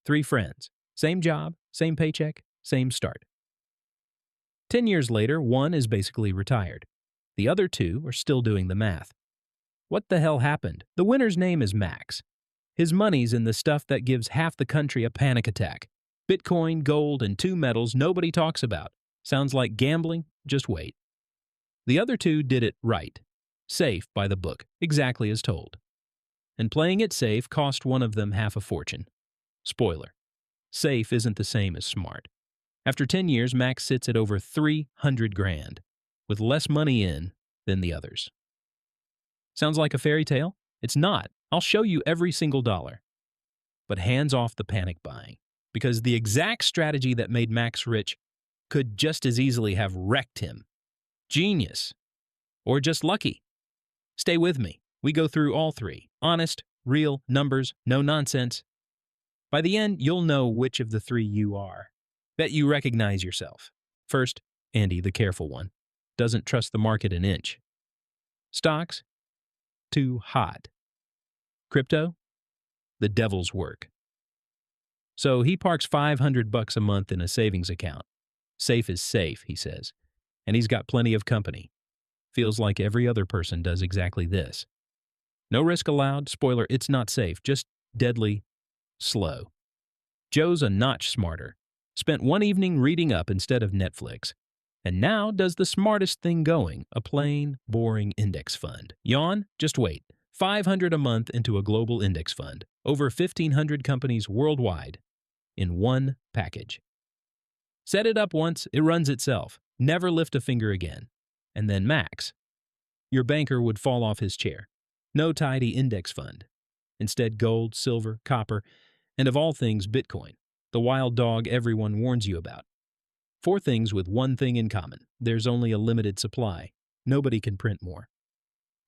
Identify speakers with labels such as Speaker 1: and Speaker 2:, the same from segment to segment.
Speaker 1: Three friends. Same job, same paycheck, same start. 10 years later, one is basically retired. The other two are still doing the math. What the hell happened? The winner's name is Max. His money's in the stuff that gives half the country a panic attack. Bitcoin, gold, and two metals nobody talks about. Sounds like gambling? Just wait. The other two did it right. Safe by the book, exactly as told. And playing it safe cost one of them half a fortune. Spoiler. Safe isn't the same as smart. After 10 years, Max sits at over 300 grand, with less money in than the others. Sounds like a fairy tale? It's not. I'll show you every single dollar. But hands off the panic buying, because the exact strategy that made Max rich could just as easily have wrecked him. Genius. Or just lucky. Stay with me. We go through all three. Honest, real, numbers, no nonsense. By the end, you'll know which of the three you are. Bet you recognize yourself. First, Andy, the careful one, doesn't trust the market an inch. Stocks? Too hot. Crypto? The devil's work. So he parks $500 a month in a savings account. Safe is safe, he says. And he's got plenty of company. Feels like every other person does exactly this. No risk allowed. Spoiler, it's not safe, just deadly slow. Joe's a notch smarter. Spent one evening reading up instead of Netflix. And now does the smartest thing going, a plain, boring index fund. Yawn? Just wait. $500 a month into a global index fund. Over 1,500 companies worldwide in one package. Set it up once, it runs itself. Never lift a finger again. And then Max. Your banker would fall off his chair. No tidy index fund. Instead, gold, silver, copper, and of all things, Bitcoin. The wild dog everyone warns you about. Four things with one thing in common. There's only a limited supply. Nobody can print more.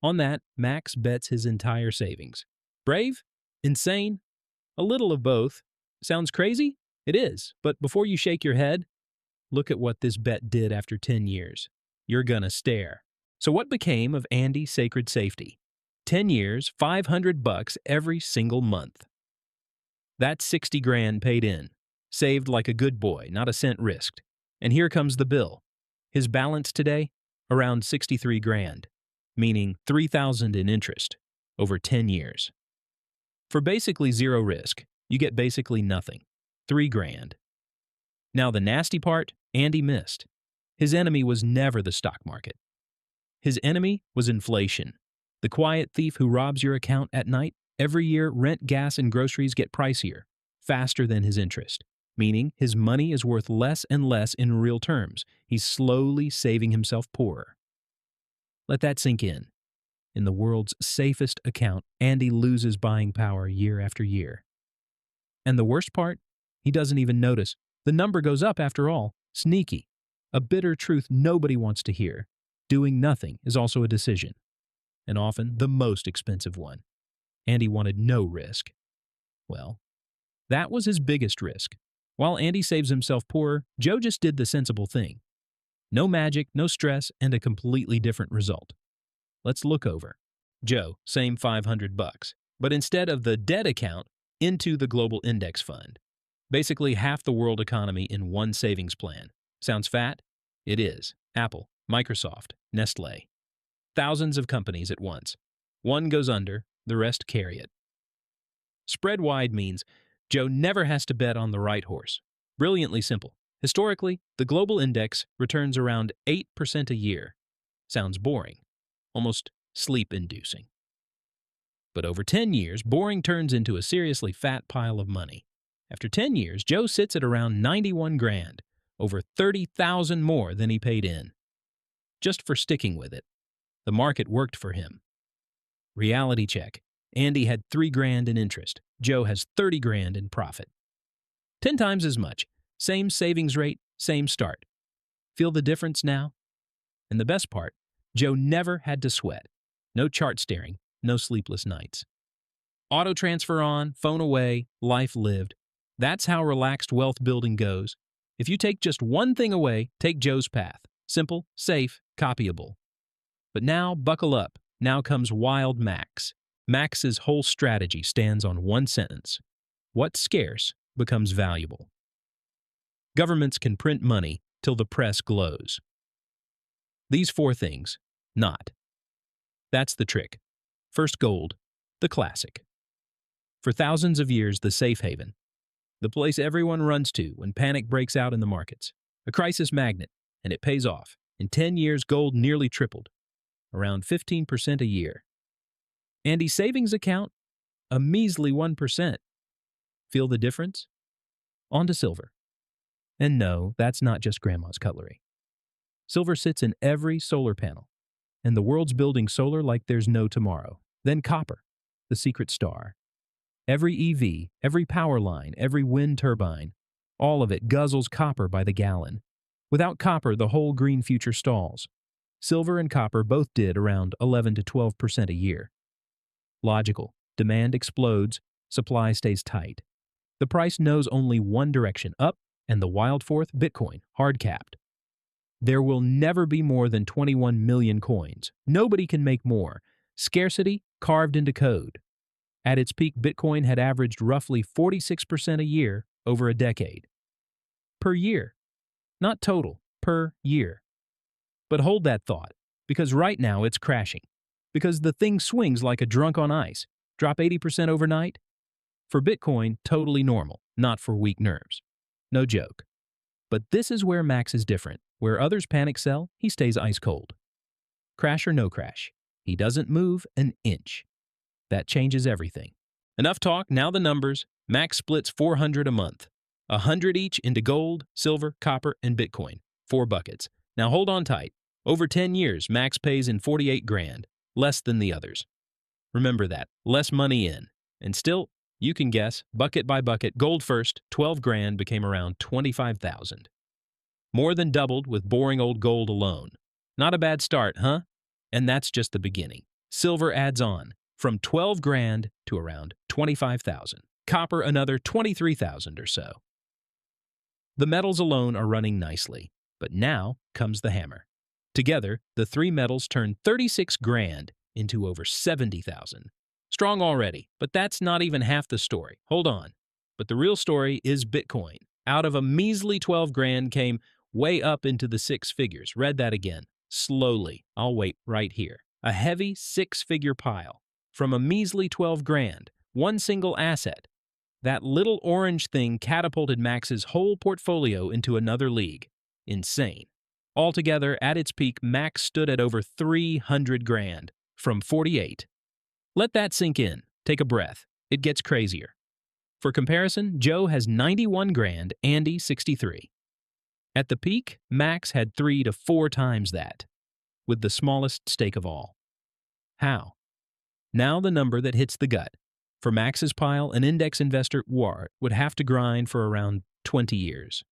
Speaker 1: On that, Max bets his entire savings. Brave? Insane? A little of both. Sounds crazy? It is. But before you shake your head, look at what this bet did after 10 years. You're gonna stare. So what became of Andy's sacred safety? 10 years, $500 every single month. That's 60 grand paid in. Saved like a good boy, not a cent risked. And here comes the bill. His balance today? Around 63 grand, meaning 3,000 in interest over 10 years. For basically zero risk, you get basically nothing. 3 grand. Now the nasty part, Andy missed. His enemy was never the stock market. His enemy was inflation. The quiet thief who robs your account at night. Every year, rent, gas, and groceries get pricier, faster than his interest, meaning his money is worth less and less in real terms. He's slowly saving himself poorer. Let that sink in. In the world's safest account, Andy loses buying power year after year. And the worst part? He doesn't even notice. The number goes up after all. Sneaky. A bitter truth nobody wants to hear. Doing nothing is also a decision, and often the most expensive one. Andy wanted no risk. Well, that was his biggest risk. While Andy saves himself poorer, Joe just did the sensible thing. No magic, no stress, and a completely different result. Let's look over. Joe, same $500, but instead of the dead account, into the global index fund. Basically half the world economy in one savings plan. Sounds fat? It is. Apple, Microsoft, Nestle. Thousands of companies at once. One goes under, the rest carry it. Spread wide means Joe never has to bet on the right horse. Brilliantly simple. Historically, the global index returns around 8% a year. Sounds boring. Almost sleep-inducing. But over 10 years, boring turns into a seriously fat pile of money. After 10 years, Joe sits at around 91 grand, over 30,000 more than he paid in. Just for sticking with it. The market worked for him. Reality check. Andy had 3 grand in interest. Joe has 30 grand in profit. 10 times as much. Same savings rate, same start. Feel the difference now? And the best part, Joe never had to sweat. No chart staring, no sleepless nights. Auto transfer on, phone away, life lived. That's how relaxed wealth building goes. If you take just one thing away, take Joe's path. Simple, safe, copyable. But now, buckle up. Now comes Wild Max. Max's whole strategy stands on one sentence. What's scarce becomes valuable. Governments can print money till the press glows. These four things, not. That's the trick. First, gold, the classic. For thousands of years, the safe haven, the place everyone runs to when panic breaks out in the markets. A crisis magnet, and it pays off. In 10 years, gold nearly tripled, around 15% a year. Andy's savings account, a measly 1%. Feel the difference? On to silver. And no, that's not just grandma's cutlery. Silver sits in every solar panel, and the world's building solar like there's no tomorrow. Then copper, the secret star. Every EV, every power line, every wind turbine, all of it guzzles copper by the gallon. Without copper, the whole green future stalls. Silver and copper both did around 11 to 12% a year. Logical. Demand explodes, supply stays tight. The price knows only one direction, up, and the wild fourth, Bitcoin, hard-capped. There will never be more than 21 million coins. Nobody can make more. Scarcity carved into code. At its peak, Bitcoin had averaged roughly 46% a year over a decade. Per year. Not total, per year. But hold that thought, because right now it's crashing. Because the thing swings like a drunk on ice. Drop 80% overnight? For Bitcoin, totally normal, not for weak nerves. No joke. But this is where Max is different. Where others panic sell, he stays ice cold. Crash or no crash, he doesn't move an inch. That changes everything. Enough talk, now the numbers. Max splits $400 a month. 100 each into gold, silver, copper, and Bitcoin. 4 buckets. Now hold on tight. Over 10 years, Max pays in 48 grand, less than the others. Remember that, less money in. And still, you can guess, bucket by bucket, gold first, 12 grand became around 25,000. More than doubled with boring old gold alone. Not a bad start, huh? And that's just the beginning. Silver adds on, from 12 grand to around 25,000. Copper another 23,000 or so. The metals alone are running nicely, but now comes the hammer. Together, the three metals turn 36 grand into over 70,000. Strong already, but that's not even half the story. Hold on. But the real story is Bitcoin. Out of a measly 12 grand came way up into the 6 figures. Read that again. Slowly. I'll wait right here. A heavy 6-figure pile. From a measly 12 grand. One single asset. That little orange thing catapulted Max's whole portfolio into another league. Insane. Altogether, at its peak, Max stood at over 300 grand. From 48. Let that sink in. Take a breath. It gets crazier. For comparison, Joe has 91 grand, Andy 63. At the peak, Max had 3 to 4 times that, with the smallest stake of all. How? Now the number that hits the gut. For Max's pile, an index investor would have to grind for around 20 years.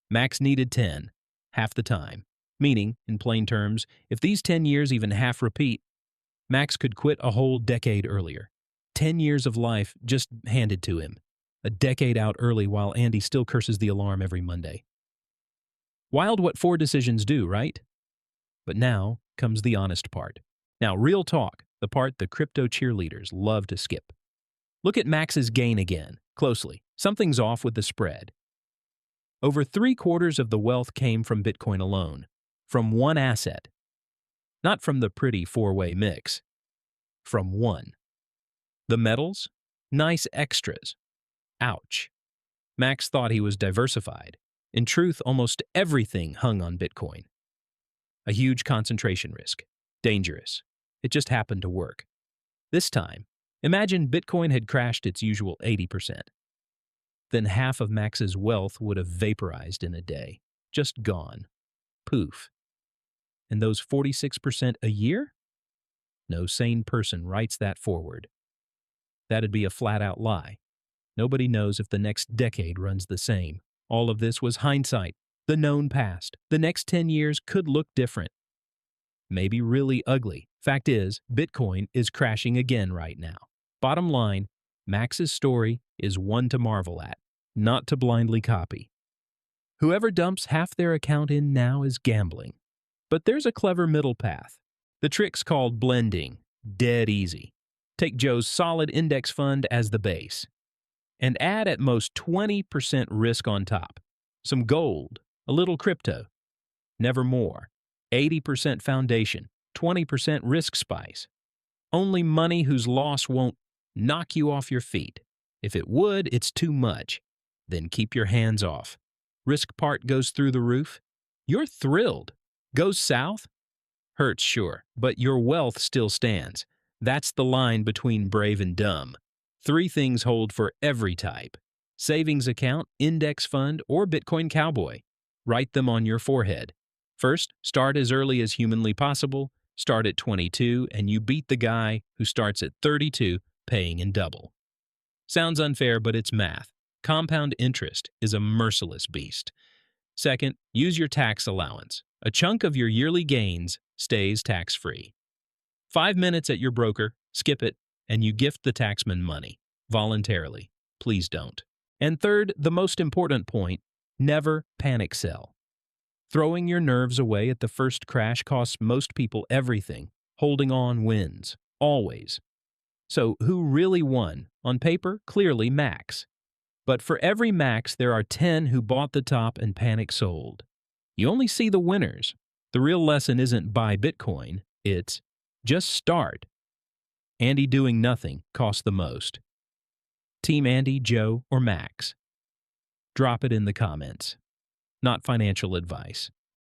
Speaker 1: Max needed 10, half the time. Meaning, in plain terms, if these 10 years even half repeat, Max could quit a whole decade earlier. 10 years of life just handed to him. A decade out early while Andy still curses the alarm every Monday. Wild what 4 decisions do, right? But now comes the honest part. Now, real talk, the part the crypto cheerleaders love to skip. Look at Max's gain again, closely. Something's off with the spread. Over 3/4 of the wealth came from Bitcoin alone, from one asset. Not from the pretty 4-way mix. From one. The metals? Nice extras. Ouch. Max thought he was diversified. In truth, almost everything hung on Bitcoin. A huge concentration risk. Dangerous. It just happened to work. This time, imagine Bitcoin had crashed its usual 80%. Then half of Max's wealth would have vaporized in a day. Just gone. Poof. And those 46% a year? No sane person writes that forward. That'd be a flat-out lie. Nobody knows if the next decade runs the same. All of this was hindsight, the known past. The next 10 years could look different. Maybe really ugly. Fact is, Bitcoin is crashing again right now. Bottom line, Max's story is one to marvel at, not to blindly copy. Whoever dumps half their account in now is gambling. But there's a clever middle path. The trick's called blending. Dead easy. Take Joe's solid index fund as the base. and add at most 20% risk on top. Some gold, a little crypto, never more. 80% foundation, 20% risk spice. Only money whose loss won't knock you off your feet. If it would, it's too much. Then keep your hands off. Risk part goes through the roof. You're thrilled. Goes south? Hurts, sure, but your wealth still stands. That's the line between brave and dumb. 3 things hold for every type: savings account, index fund, or Bitcoin cowboy. Write them on your forehead. First, start as early as humanly possible. Start at 22, and you beat the guy who starts at 32, paying in double. Sounds unfair, but it's math. Compound interest is a merciless beast. Second, use your tax allowance. A chunk of your yearly gains stays tax-free. 5 minutes at your broker, skip it, and you gift the taxman money. Voluntarily. Please don't. And third, the most important point, never panic sell. Throwing your nerves away at the first crash costs most people everything. Holding on wins. Always. So who really won? On paper, clearly Max. But for every Max, there are 10 who bought the top and panic sold. You only see the winners. The real lesson isn't buy Bitcoin, it's just start. Andy doing nothing costs the most. Team Andy, Joe, or Max? Drop it in the comments. Not financial advice.